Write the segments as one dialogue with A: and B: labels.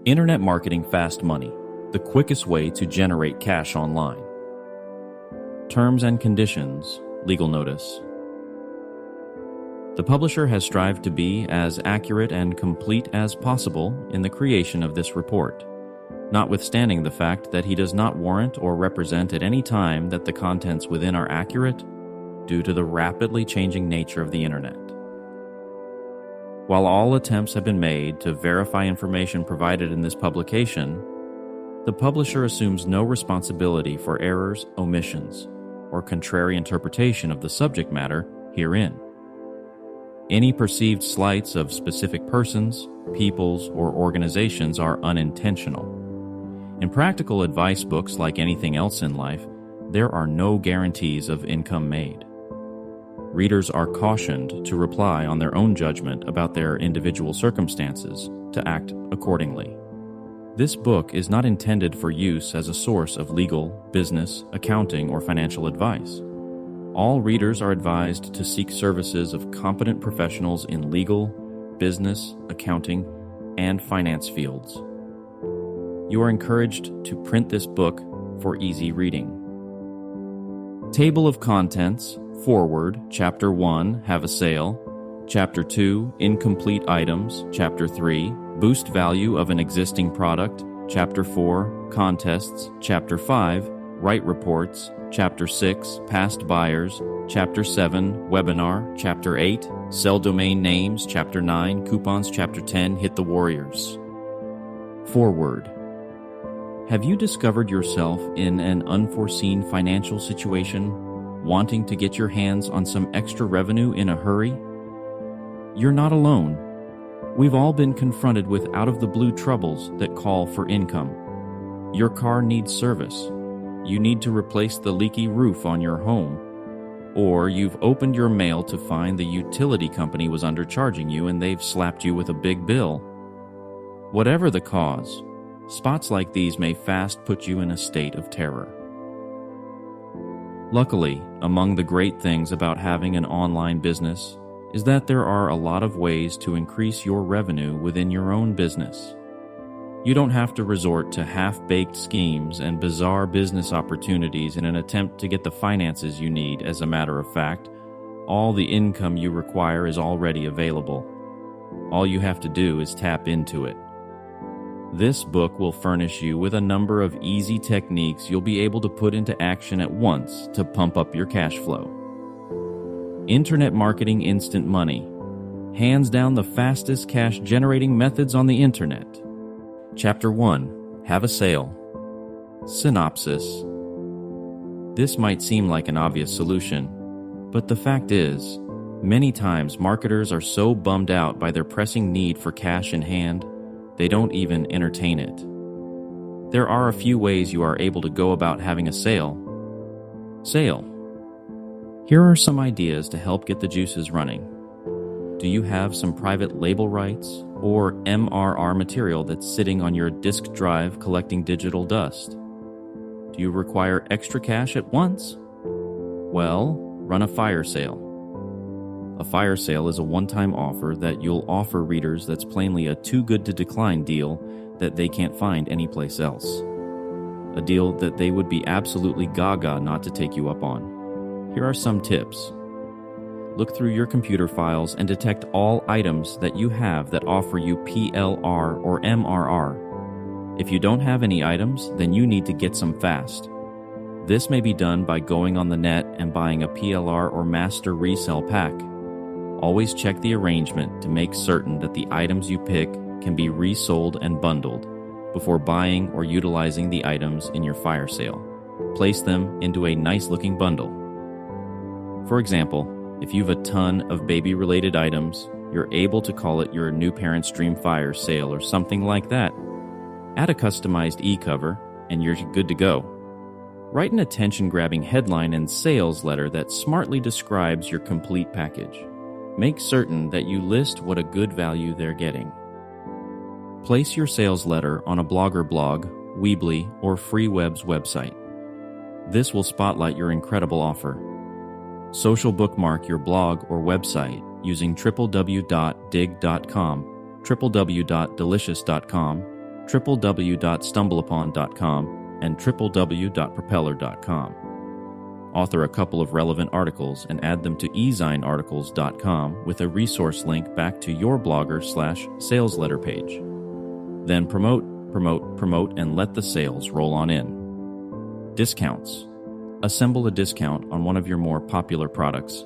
A: Internet marketing fast money, the quickest way to generate cash online. Terms and conditions, legal notice. The publisher has strived to be as accurate and complete as possible in the creation of this report, notwithstanding the fact that he does not warrant or represent at any time that the contents within are accurate due to the rapidly changing nature of the Internet. While all attempts have been made to verify information provided in this publication, the publisher assumes no responsibility for errors, omissions, or contrary interpretation of the subject matter herein. Any perceived slights of specific persons, peoples, or organizations are unintentional. In practical advice books, like anything else in life, there are no guarantees of income made. Readers are cautioned to rely on their own judgment about their individual circumstances to act accordingly. This book is not intended for use as a source of legal, business, accounting, or financial advice. All readers are advised to seek services of competent professionals in legal, business, accounting, and finance fields. You are encouraged to print this book for easy reading. Table of Contents, Forward, Chapter 1, Have a Sale, Chapter 2, Incomplete Items, Chapter 3, Boost Value of an Existing Product, Chapter 4, Contests, Chapter 5, Write Reports, Chapter 6, Past Buyers, Chapter 7, Webinar, Chapter 8, Sell Domain Names, Chapter 9, Coupons, Chapter 10, Hit the Warriors. Forward. Have you discovered yourself in an unforeseen financial situation, wanting to get your hands on some extra revenue in a hurry? You're not alone. We've all been confronted with out-of-the-blue troubles that call for income. Your car needs service. You need to replace the leaky roof on your home. Or you've opened your mail to find the utility company was undercharging you and they've slapped you with a big bill. Whatever the cause, spots like these may fast put you in a state of terror. Luckily, among the great things about having an online business is that there are a lot of ways to increase your revenue within your own business. You don't have to resort to half-baked schemes and bizarre business opportunities in an attempt to get the finances you need. As a matter of fact, all the income you require is already available. All you have to do is tap into it. This book will furnish you with a number of easy techniques you'll be able to put into action at once to pump up your cash flow. Internet Marketing Instant Money. Hands down the fastest cash-generating methods on the internet. Chapter 1. Have a Sale. Synopsis. This might seem like an obvious solution, but the fact is, many times marketers are so bummed out by their pressing need for cash in hand, they don't even entertain it. There are a few ways you are able to go about having a sale. Sale. Here are some ideas to help get the juices running. Do you have some private label rights or MRR material that's sitting on your disk drive collecting digital dust? Do you require extra cash at once? Well, run a fire sale. A fire sale is a one-time offer that you'll offer readers that's plainly a too-good-to-decline deal that they can't find anyplace else. A deal that they would be absolutely gaga not to take you up on. Here are some tips. Look through your computer files and detect all items that you have that offer you PLR or MRR. If you don't have any items, then you need to get some fast. This may be done by going on the net and buying a PLR or master resale pack. Always check the arrangement to make certain that the items you pick can be resold and bundled before buying or utilizing the items in your fire sale. Place them into a nice-looking bundle. For example, if you've a ton of baby-related items, you're able to call it your New Parents Dream Fire sale or something like that. Add a customized e-cover, and you're good to go. Write an attention-grabbing headline and sales letter that smartly describes your complete package. Make certain that you list what a good value they're getting. Place your sales letter on a Blogger blog, Weebly, or FreeWeb's website. This will spotlight your incredible offer. Social bookmark your blog or website using www.digg.com, www.delicious.com, www.stumbleupon.com, and www.propeller.com. Author a couple of relevant articles and add them to ezinearticles.com with a resource link back to your blogger/sales letter page. Then promote, and let the sales roll on in. Discounts. Assemble a discount on one of your more popular products.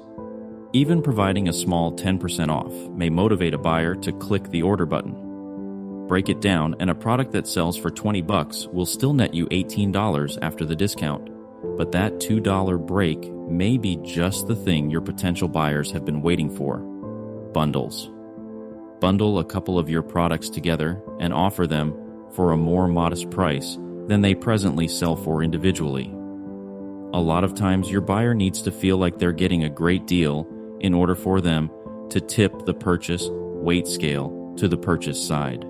A: Even providing a small 10% off may motivate a buyer to click the order button. Break it down, and a product that sells for $20 will still net you $18 after the discount. But that $2 break may be just the thing your potential buyers have been waiting for. Bundles. Bundle a couple of your products together and offer them for a more modest price than they presently sell for individually. A lot of times your buyer needs to feel like they're getting a great deal in order for them to tip the purchase weight scale to the purchase side.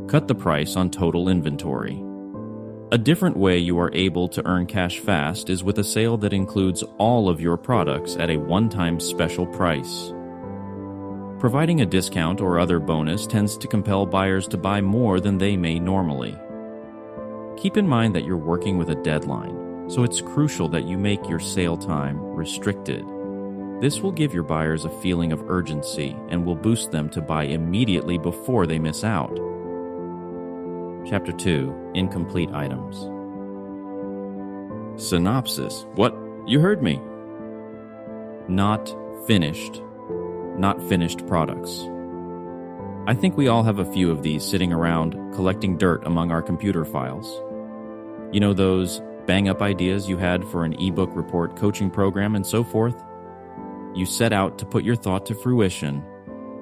A: Cut the price on total inventory. A different way you are able to earn cash fast is with a sale that includes all of your products at a one-time special price. Providing a discount or other bonus tends to compel buyers to buy more than they may normally. Keep in mind that you're working with a deadline, so it's crucial that you make your sale time restricted. This will give your buyers a feeling of urgency and will boost them to buy immediately before they miss out. Chapter 2. Incomplete items. Synopsis. What? You heard me. Not finished products. I think we all have a few of these sitting around collecting dirt among our computer files. You know those bang-up ideas you had for an ebook report coaching program and so forth? You set out to put your thought to fruition,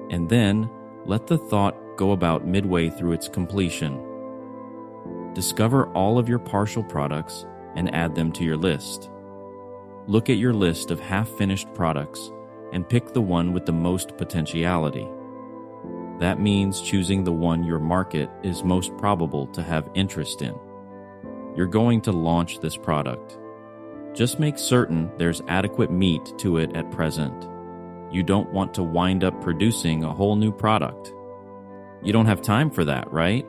A: and then let the thought go about midway through its completion. Discover all of your partial products and add them to your list. Look at your list of half-finished products and pick the one with the most potentiality. That means choosing the one your market is most probable to have interest in. You're going to launch this product. Just make certain there's adequate meat to it at present. You don't want to wind up producing a whole new product. You don't have time for that, right?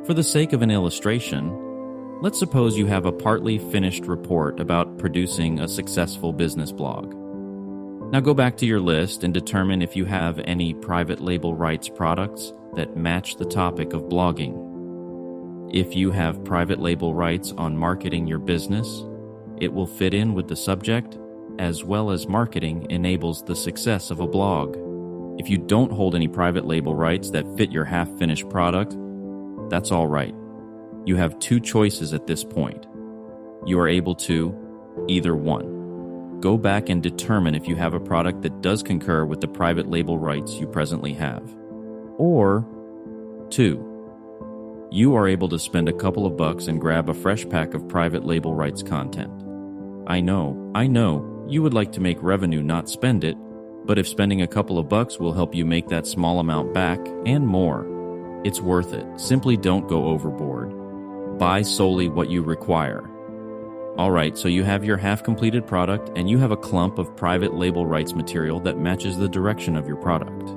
A: For the sake of an illustration, let's suppose you have a partly finished report about producing a successful business blog. Now go back to your list and determine if you have any private label rights products that match the topic of blogging. If you have private label rights on marketing your business, it will fit in with the subject, as well as marketing enables the success of a blog. If you don't hold any private label rights that fit your half-finished product, that's all right. You have two choices at this point. You are able to, either one, go back and determine if you have a product that does concur with the private label rights you presently have. Or, two, you are able to spend a couple of bucks and grab a fresh pack of private label rights content. I know, you would like to make revenue, not spend it, but if spending a couple of bucks will help you make that small amount back and more, it's worth it. Simply don't go overboard. Buy solely what you require. Alright, so you have your half-completed product and you have a clump of private label rights material that matches the direction of your product.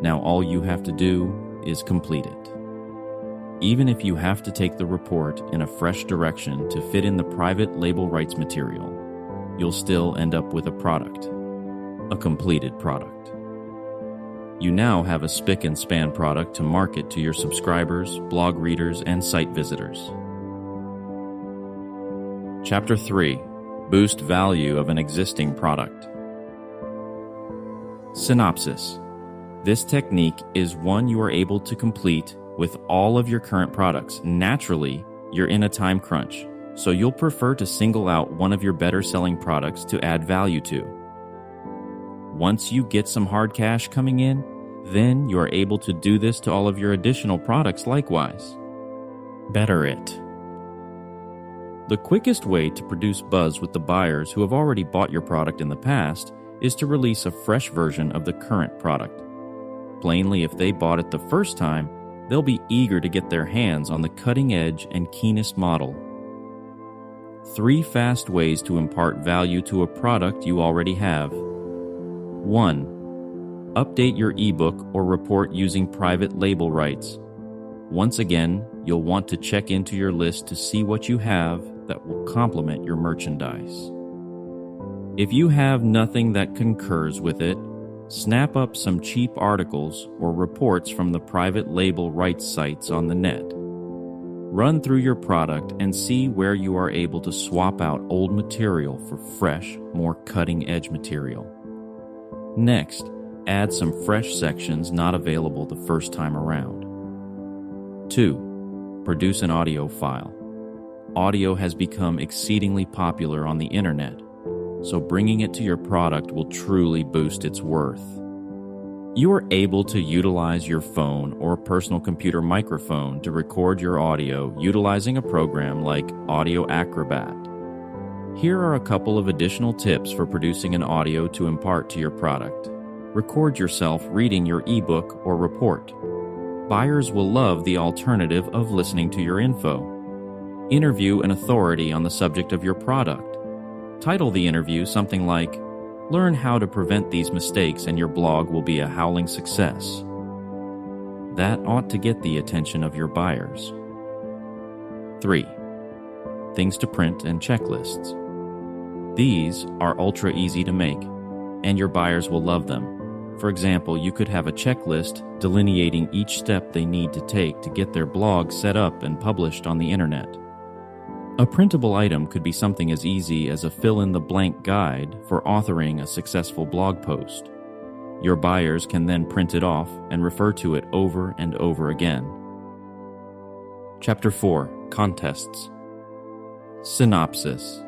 A: Now all you have to do is complete it. Even if you have to take the report in a fresh direction to fit in the private label rights material, you'll still end up with a product, a completed product. You now have a spick and span product to market to your subscribers, blog readers, and site visitors. Chapter 3. Boost value of an existing product. Synopsis. This technique is one you are able to complete with all of your current products. Naturally, you're in a time crunch, so you'll prefer to single out one of your better-selling products to add value to. Once you get some hard cash coming in, then you are able to do this to all of your additional products likewise. Better it. The quickest way to produce buzz with the buyers who have already bought your product in the past is to release a fresh version of the current product. Plainly, if they bought it the first time, they'll be eager to get their hands on the cutting edge and keenest model. 3 fast ways to impart value to a product you already have. 1. Update your ebook or report using private label rights. Once again, you'll want to check into your list to see what you have that will complement your merchandise. If you have nothing that concurs with it, snap up some cheap articles or reports from the private label rights sites on the net. Run through your product and see where you are able to swap out old material for fresh, more cutting-edge material. Next, add some fresh sections not available the first time around. 2. Produce an audio file. Audio has become exceedingly popular on the internet, so bringing it to your product will truly boost its worth. You are able to utilize your phone or personal computer microphone to record your audio utilizing a program like Audio Acrobat. Here are a couple of additional tips for producing an audio to impart to your product. Record yourself reading your ebook or report. Buyers will love the alternative of listening to your info. Interview an authority on the subject of your product. Title the interview something like, "Learn how to prevent these mistakes and your blog will be a howling success." That ought to get the attention of your buyers. 3. Things to print and checklists. These are ultra easy to make, and your buyers will love them. For example, you could have a checklist delineating each step they need to take to get their blog set up and published on the internet. A printable item could be something as easy as a fill-in-the-blank guide for authoring a successful blog post. Your buyers can then print it off and refer to it over and over again. Chapter 4. Contests. Synopsis.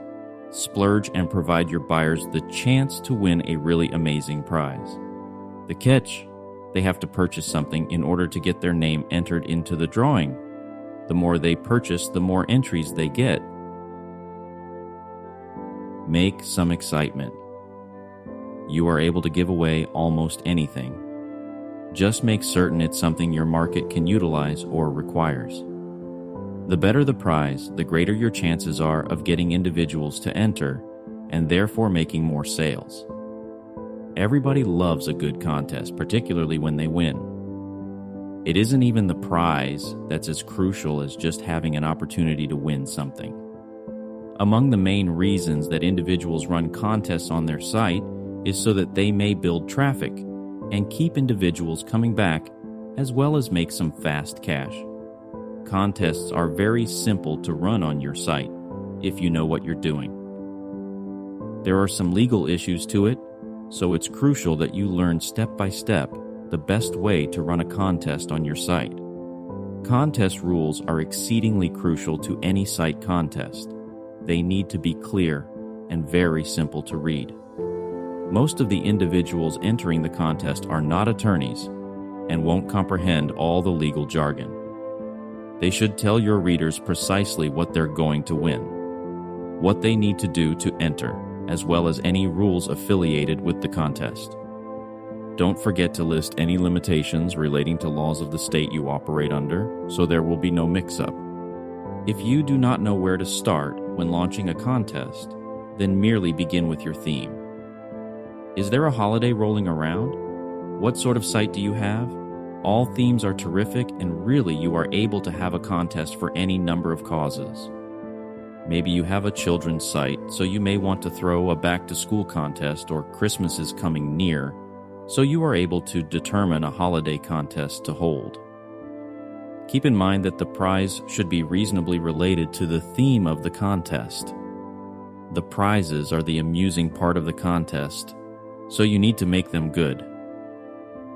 A: Splurge and provide your buyers the chance to win a really amazing prize. The catch: they have to purchase something in order to get their name entered into the drawing. The more they purchase, the more entries they get. Make some excitement. You are able to give away almost anything. Just make certain it's something your market can utilize or requires. The better the prize, the greater your chances are of getting individuals to enter and therefore making more sales. Everybody loves a good contest, particularly when they win. It isn't even the prize that's as crucial as just having an opportunity to win something. Among the main reasons that individuals run contests on their site is so that they may build traffic and keep individuals coming back, as well as make some fast cash. Contests are very simple to run on your site if you know what you're doing. There are some legal issues to it, so it's crucial that you learn step by step the best way to run a contest on your site. Contest rules are exceedingly crucial to any site contest. They need to be clear and very simple to read. Most of the individuals entering the contest are not attorneys and won't comprehend all the legal jargon. They should tell your readers precisely what they're going to win, what they need to do to enter, as well as any rules affiliated with the contest. Don't forget to list any limitations relating to laws of the state you operate under, so there will be no mix-up. If you do not know where to start when launching a contest, then merely begin with your theme. Is there a holiday rolling around? What sort of site do you have? All themes are terrific, and really you are able to have a contest for any number of causes. Maybe you have a children's site, so you may want to throw a back-to-school contest, or Christmas is coming near, so you are able to determine a holiday contest to hold. Keep in mind that the prize should be reasonably related to the theme of the contest. The prizes are the amusing part of the contest, so you need to make them good.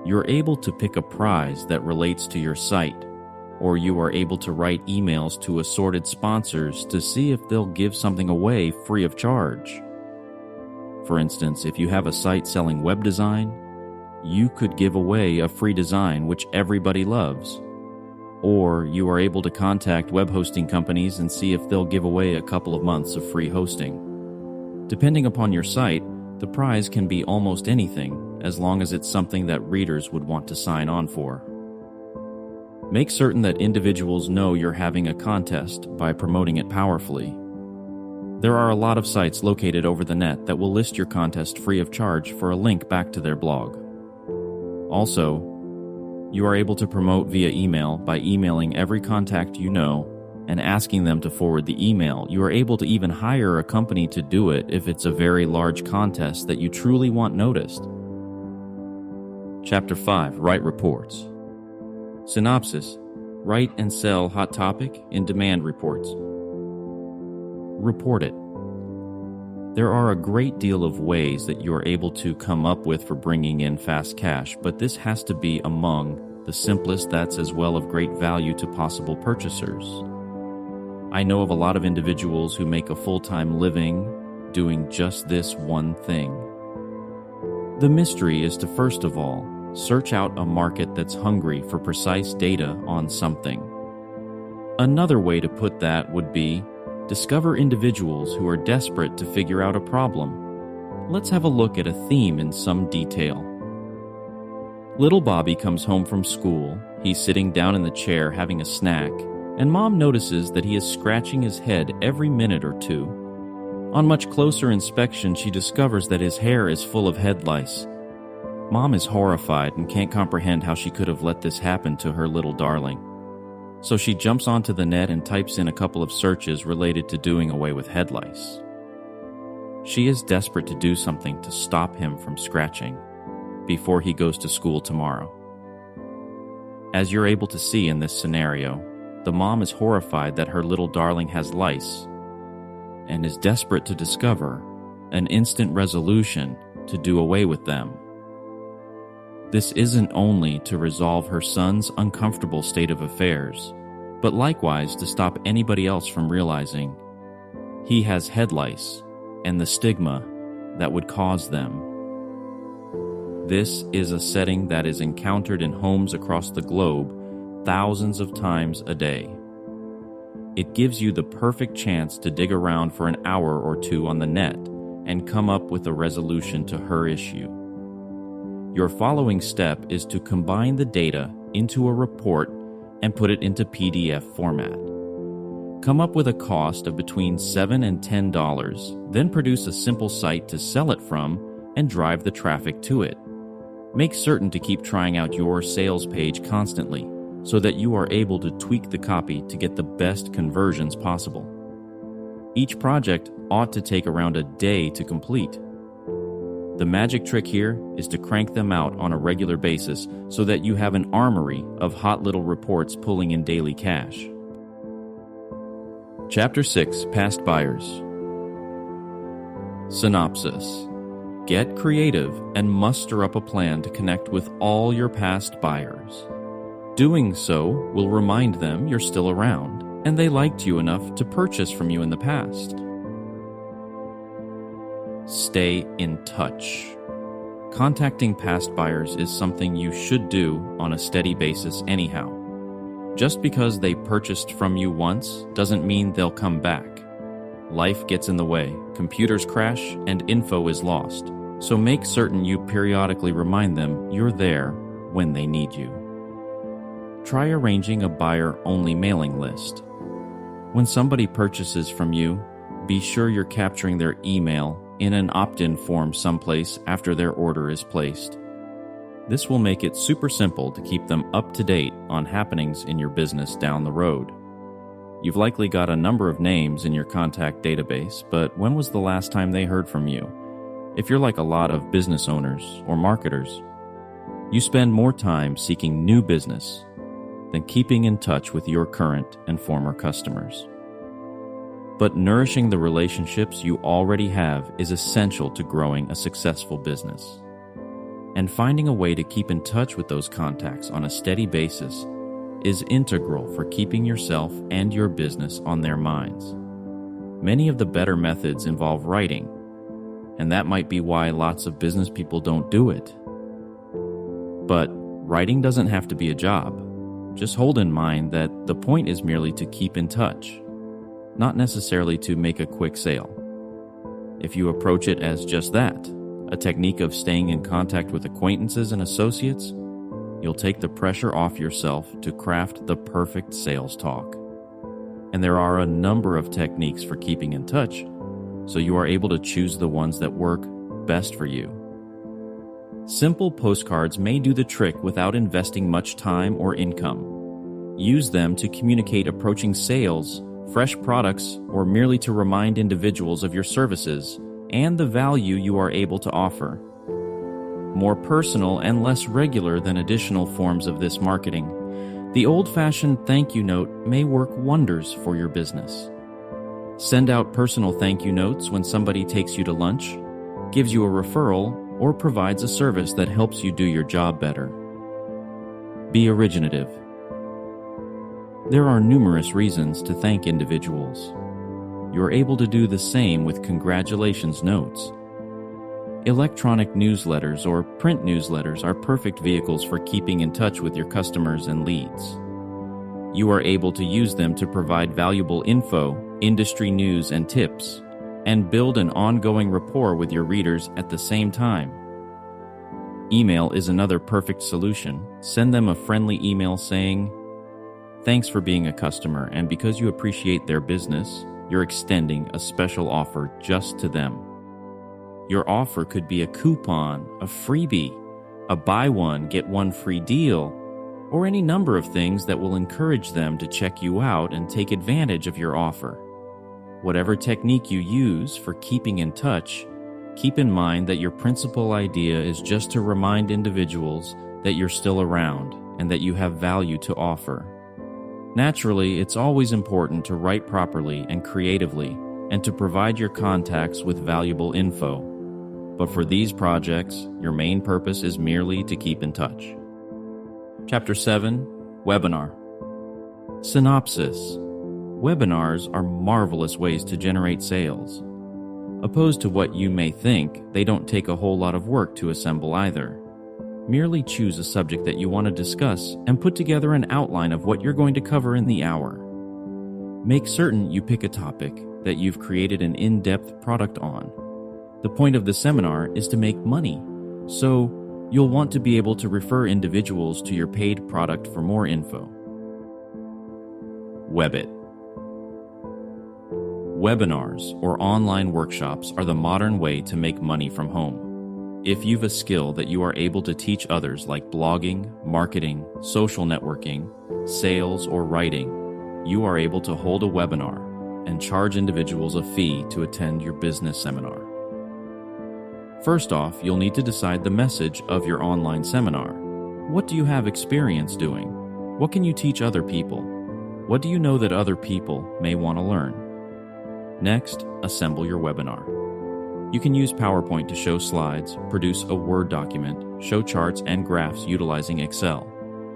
A: You're able to pick a prize that relates to your site, or you are able to write emails to assorted sponsors to see if they'll give something away free of charge. For instance, if you have a site selling web design, you could give away a free design which everybody loves. Or you are able to contact web hosting companies and see if they'll give away a couple of months of free hosting. Depending upon your site, the prize can be almost anything, as long as it's something that readers would want to sign on for. Make certain that individuals know you're having a contest by promoting it powerfully. There are a lot of sites located over the net that will list your contest free of charge for a link back to their blog. Also, You are able to promote via email by emailing every contact you know and asking them to forward the email. You are able to even hire a company to do it if it's a very large contest that you truly want noticed. Chapter 5. Write reports. Synopsis. Write and sell hot topic in demand reports. Report it. There are a great deal of ways that you are able to come up with for bringing in fast cash, but this has to be among the simplest that's as well of great value to possible purchasers. I know of a lot of individuals who make a full-time living doing just this one thing. The mystery is to, first of all, search out a market that's hungry for precise data on something. Another way to put that would be, discover individuals who are desperate to figure out a problem. Let's have a look at a theme in some detail. Little Bobby comes home from school. He's sitting down in the chair having a snack, and Mom notices that he is scratching his head every minute or two. On much closer inspection, she discovers that his hair is full of head lice. Mom is horrified and can't comprehend how she could have let this happen to her little darling. So she jumps onto the net and types in a couple of searches related to doing away with head lice. She is desperate to do something to stop him from scratching before he goes to school tomorrow. As you're able to see in this scenario, the mom is horrified that her little darling has lice and is desperate to discover an instant resolution to do away with them. This isn't only to resolve her son's uncomfortable state of affairs, but likewise to stop anybody else from realizing he has head lice and the stigma that would cause them. This is a setting that is encountered in homes across the globe thousands of times a day. It gives you the perfect chance to dig around for an hour or two on the net and come up with a resolution to her issue. Your following step is to combine the data into a report and put it into PDF format. Come up with a cost of between $7 and $10, then produce a simple site to sell it from and drive the traffic to it. Make certain to keep trying out your sales page constantly so that you are able to tweak the copy to get the best conversions possible. Each project ought to take around a day to complete. The magic trick here is to crank them out on a regular basis so that you have an armory of hot little reports pulling in daily cash. Chapter 6. Past Buyers. Synopsis. Get creative and muster up a plan to connect with all your past buyers. Doing so will remind them you're still around and they liked you enough to purchase from you in the past. Stay in touch. Contacting past buyers is something you should do on a steady basis anyhow. Just because they purchased from you once doesn't mean they'll come back. Life gets in the way, computers crash, and info is lost. So make certain you periodically remind them you're there when they need you. Try arranging a buyer-only mailing list. When somebody purchases from you, be sure you're capturing their email in an opt-in form someplace after their order is placed. This will make it super simple to keep them up to date on happenings in your business down the road. You've likely got a number of names in your contact database, but when was the last time they heard from you? If you're like a lot of business owners or marketers, you spend more time seeking new business than keeping in touch with your current and former customers. But nourishing the relationships you already have is essential to growing a successful business. And finding a way to keep in touch with those contacts on a steady basis is integral for keeping yourself and your business on their minds. Many of the better methods involve writing, and that might be why lots of business people don't do it. But writing doesn't have to be a job. Just hold in mind that the point is merely to keep in touch, not necessarily to make a quick sale. If you approach it as just that, a technique of staying in contact with acquaintances and associates, you'll take the pressure off yourself to craft the perfect sales talk. And there are a number of techniques for keeping in touch, so you are able to choose the ones that work best for you. Simple postcards may do the trick without investing much time or income. Use them to communicate approaching sales, fresh products, or merely to remind individuals of your services and the value you are able to offer. More personal and less regular than additional forms of this marketing, the old-fashioned thank you note may work wonders for your business. Send out personal thank you notes when somebody takes you to lunch, gives you a referral, or provides a service that helps you do your job better. Be originative. There are numerous reasons to thank individuals. You're able to do the same with congratulations notes. Electronic newsletters or print newsletters are perfect vehicles for keeping in touch with your customers and leads. You are able to use them to provide valuable info, industry news, and tips, and build an ongoing rapport with your readers at the same time. Email is another perfect solution. Send them a friendly email saying, "Thanks for being a customer, and because you appreciate their business, you're extending a special offer just to them." Your offer could be a coupon, a freebie, a buy one, get one free deal, or any number of things that will encourage them to check you out and take advantage of your offer. Whatever technique you use for keeping in touch, keep in mind that your principal idea is just to remind individuals that you're still around and that you have value to offer. Naturally, it's always important to write properly and creatively and to provide your contacts with valuable info. But for these projects, your main purpose is merely to keep in touch. Chapter 7, Webinar. Synopsis. Webinars are marvelous ways to generate sales. Opposed to what you may think, they don't take a whole lot of work to assemble either. Merely choose a subject that you want to discuss and put together an outline of what you're going to cover in the hour. Make certain you pick a topic that you've created an in-depth product on. The point of the seminar is to make money, so you'll want to be able to refer individuals to your paid product for more info. Webit. Webinars or online workshops are the modern way to make money from home. If you've a skill that you are able to teach others like blogging, marketing, social networking, sales, or writing, you are able to hold a webinar and charge individuals a fee to attend your business seminar. First off, you'll need to decide the message of your online seminar. What do you have experience doing? What can you teach other people? What do you know that other people may want to learn? Next, assemble your webinar. You can use PowerPoint to show slides, produce a Word document, show charts and graphs utilizing Excel,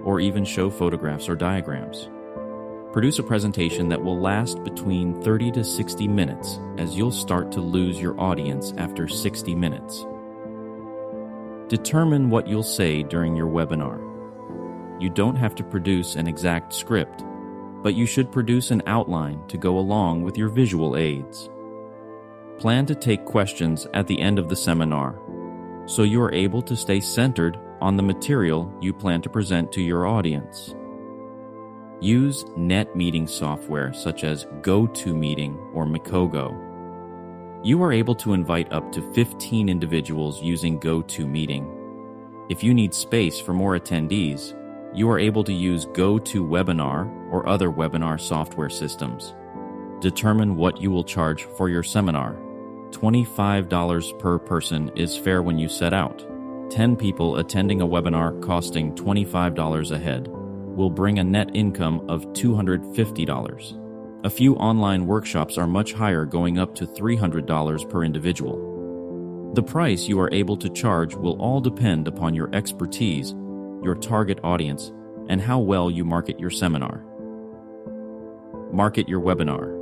A: or even show photographs or diagrams. Produce a presentation that will last between 30 to 60 minutes, as you'll start to lose your audience after 60 minutes. Determine what you'll say during your webinar. You don't have to produce an exact script, but you should produce an outline to go along with your visual aids. Plan to take questions at the end of the seminar, so you are able to stay centered on the material you plan to present to your audience. Use net meeting software such as GoToMeeting or Macogo. You are able to invite up to 15 individuals using GoToMeeting. If you need space for more attendees, you are able to use GoToWebinar or other webinar software systems. Determine what you will charge for your seminar. $25 per person is fair when you set out. 10 people attending a webinar costing $25 a head will bring a net income of $250. A few online workshops are much higher, going up to $300 per individual. The price you are able to charge will all depend upon your expertise, your target audience, and how well you market your seminar. Market your webinar.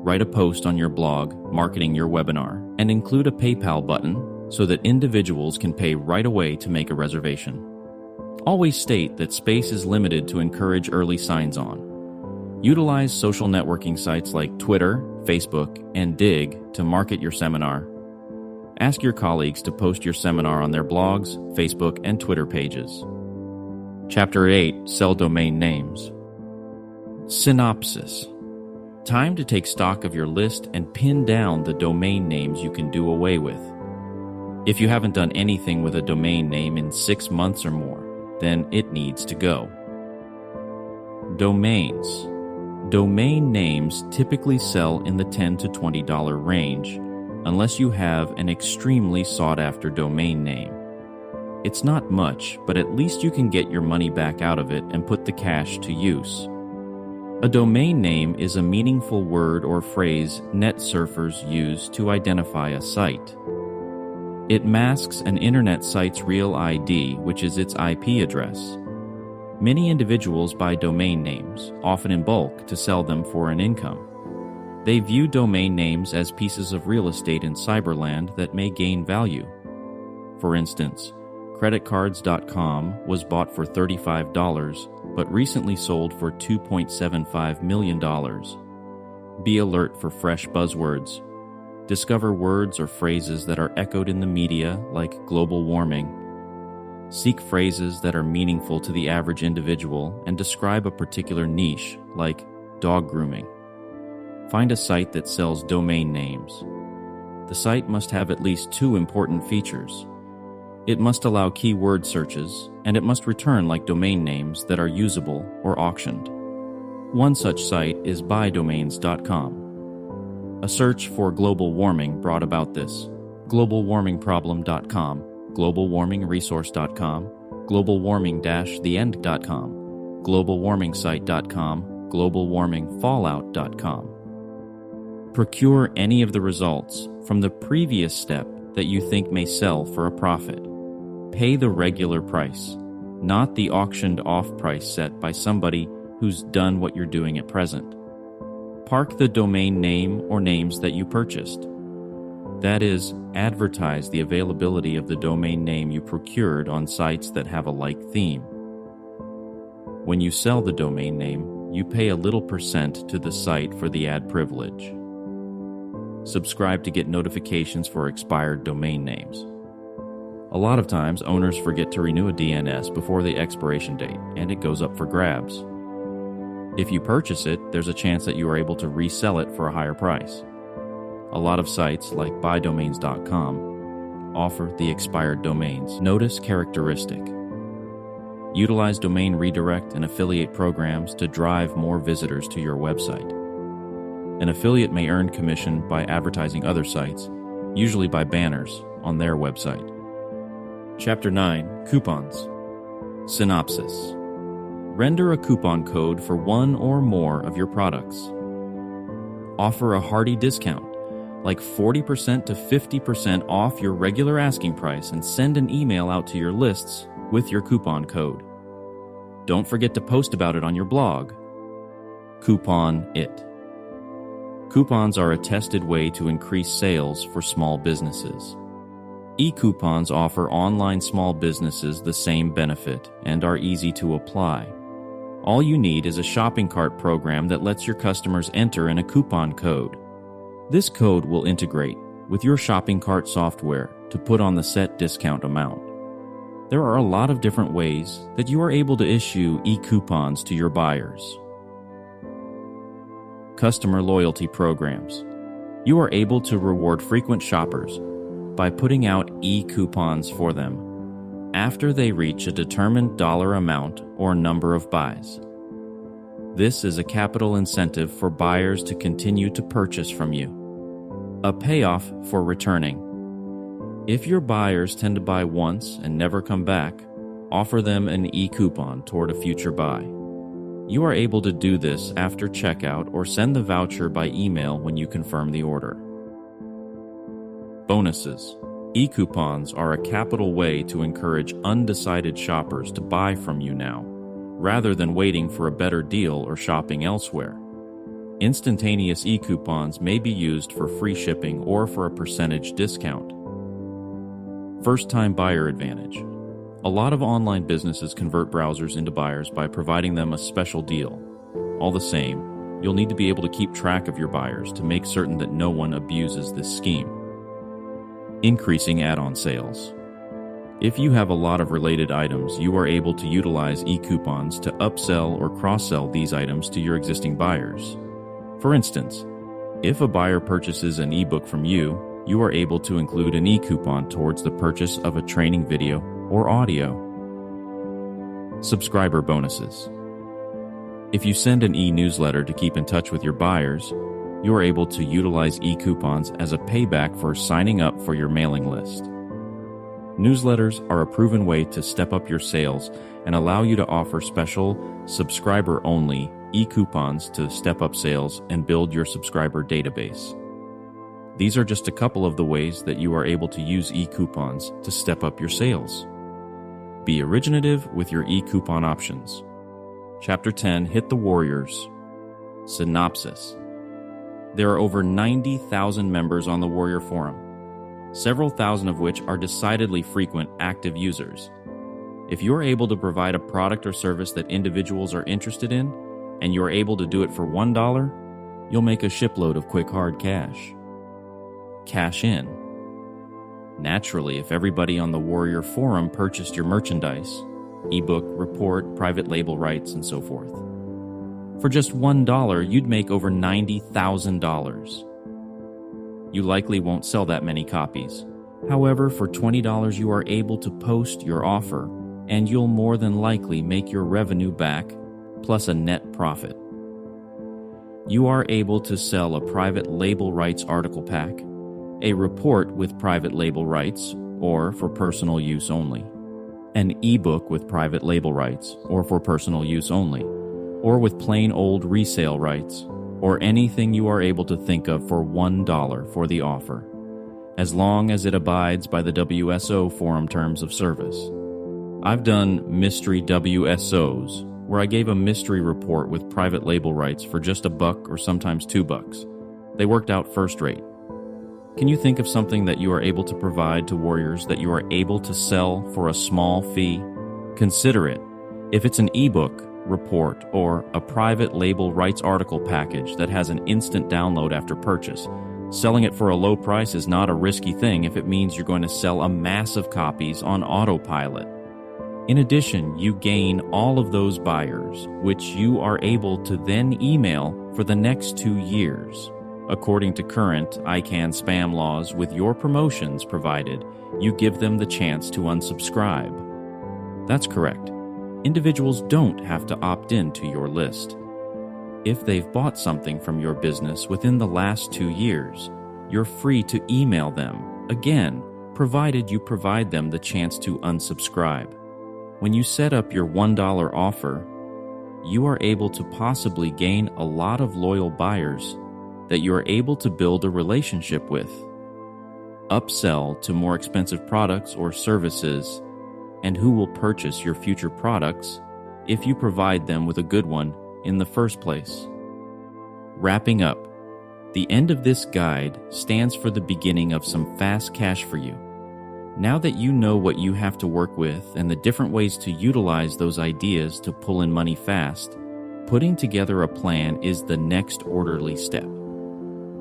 A: Write a post on your blog marketing your webinar and include a PayPal button so that individuals can pay right away to make a reservation. Always state that space is limited to encourage early signs-on. Utilize social networking sites like Twitter, Facebook, and Dig to market your seminar. Ask your colleagues to post your seminar on their blogs, Facebook, and Twitter pages. Chapter 8, Sell Domain Names. Synopsis. Time to take stock of your list and pin down the domain names you can do away with. If you haven't done anything with a domain name in 6 months or more, then it needs to go. Domains. Domain names typically sell in the $10 to $20 range, unless you have an extremely sought-after domain name. It's not much, but at least you can get your money back out of it and put the cash to use. A domain name is a meaningful word or phrase net surfers use to identify a site. It masks an internet site's real ID, which is its IP address. Many individuals buy domain names, often in bulk, to sell them for an income. They view domain names as pieces of real estate in cyberland that may gain value. For instance, creditcards.com was bought for $35, but recently sold for $2.75 million. Be alert for fresh buzzwords. Discover words or phrases that are echoed in the media, like global warming. Seek phrases that are meaningful to the average individual and describe a particular niche, like dog grooming. Find a site that sells domain names. The site must have at least 2 important features. It must allow keyword searches, and it must return like domain names that are usable or auctioned. One such site is buydomains.com. A search for global warming brought about this. globalwarmingproblem.com, globalwarmingresource.com, globalwarming-theend.com, globalwarmingsite.com, globalwarmingfallout.com. Procure any of the results from the previous step that you think may sell for a profit. Pay the regular price, not the auctioned-off price set by somebody who's done what you're doing at present. Park the domain name or names that you purchased. That is, advertise the availability of the domain name you procured on sites that have a like theme. When you sell the domain name, you pay a little percent to the site for the ad privilege. Subscribe to get notifications for expired domain names. A lot of times, owners forget to renew a DNS before the expiration date, and it goes up for grabs. If you purchase it, there's a chance that you are able to resell it for a higher price. A lot of sites, like buydomains.com, offer the expired domains. Notice characteristic. Utilize domain redirect and affiliate programs to drive more visitors to your website. An affiliate may earn commission by advertising other sites, usually by banners, on their website. Chapter 9. Coupons. Synopsis. Render a coupon code for one or more of your products. Offer a hearty discount, like 40% to 50% off your regular asking price, and send an email out to your lists with your coupon code. Don't forget to post about it on your blog. Coupon it. Coupons are a tested way to increase sales for small businesses. E-coupons offer online small businesses the same benefit and are easy to apply. All you need is a shopping cart program that lets your customers enter in a coupon code. This code will integrate with your shopping cart software to put on the set discount amount. There are a lot of different ways that you are able to issue e-coupons to your buyers. Customer loyalty programs. You are able to reward frequent shoppers by putting out e-coupons for them after they reach a determined dollar amount or number of buys. This is a capital incentive for buyers to continue to purchase from you. A payoff for returning. If your buyers tend to buy once and never come back, offer them an e-coupon toward a future buy. You are able to do this after checkout or send the voucher by email when you confirm the order. Bonuses. E-coupons are a capital way to encourage undecided shoppers to buy from you now, rather than waiting for a better deal or shopping elsewhere. Instantaneous e-coupons may be used for free shipping or for a percentage discount. First-time buyer advantage. A lot of online businesses convert browsers into buyers by providing them a special deal. All the same, you'll need to be able to keep track of your buyers to make certain that no one abuses this scheme. Increasing add-on sales. If you have a lot of related items, you are able to utilize e-coupons to upsell or cross-sell these items to your existing buyers. For instance, if a buyer purchases an ebook from you, you are able to include an e-coupon towards the purchase of a training video or audio. Subscriber bonuses. If you send an e-newsletter to keep in touch with your buyers, you are able to utilize e-coupons as a payback for signing up for your mailing list. Newsletters are a proven way to step up your sales and allow you to offer special subscriber-only e-coupons to step up sales and build your subscriber database. These are just a couple of the ways that you are able to use e-coupons to step up your sales. Be originative with your e-coupon options. Chapter 10, Hit the Warriors. Synopsis. There are over 90,000 members on the Warrior Forum, several thousand of which are decidedly frequent active users. If you are able to provide a product or service that individuals are interested in, and you are able to do it for $1, you'll make a shipload of quick hard cash. Cash in. Naturally, if everybody on the Warrior Forum purchased your merchandise, ebook, report, private label rights, and so forth, for just $1, you'd make over $90,000. You likely won't sell that many copies. However, for $20, you are able to post your offer, and you'll more than likely make your revenue back, plus a net profit. You are able to sell a private label rights article pack, a report with private label rights, or for personal use only, an ebook with private label rights, or for personal use only, or with plain old resale rights, or anything you are able to think of for $1 for the offer, as long as it abides by the WSO Forum Terms of Service. I've done mystery WSOs, where I gave a mystery report with private label rights for just $1 or sometimes $2. They worked out first rate. Can you think of something that you are able to provide to warriors that you are able to sell for a small fee? Consider it. If it's an ebook, report, or a private label rights article package that has an instant download after purchase, selling it for a low price is not a risky thing if it means you're going to sell a mass of copies on autopilot. In addition, you gain all of those buyers, which you are able to then email for the next 2 years. According to current ICANN spam laws, with your promotions provided, you give them the chance to unsubscribe. That's correct. Individuals don't have to opt in to your list. If they've bought something from your business within the last 2 years, you're free to email them, again, provided you provide them the chance to unsubscribe. When you set up your $1 offer, you are able to possibly gain a lot of loyal buyers that you are able to build a relationship with, upsell to more expensive products or services, and who will purchase your future products if you provide them with a good one in the first place. Wrapping up, the end of this guide stands for the beginning of some fast cash for you. Now that you know what you have to work with and the different ways to utilize those ideas to pull in money fast, putting together a plan is the next orderly step.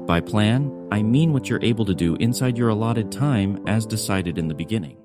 A: By plan, I mean what you're able to do inside your allotted time as decided in the beginning.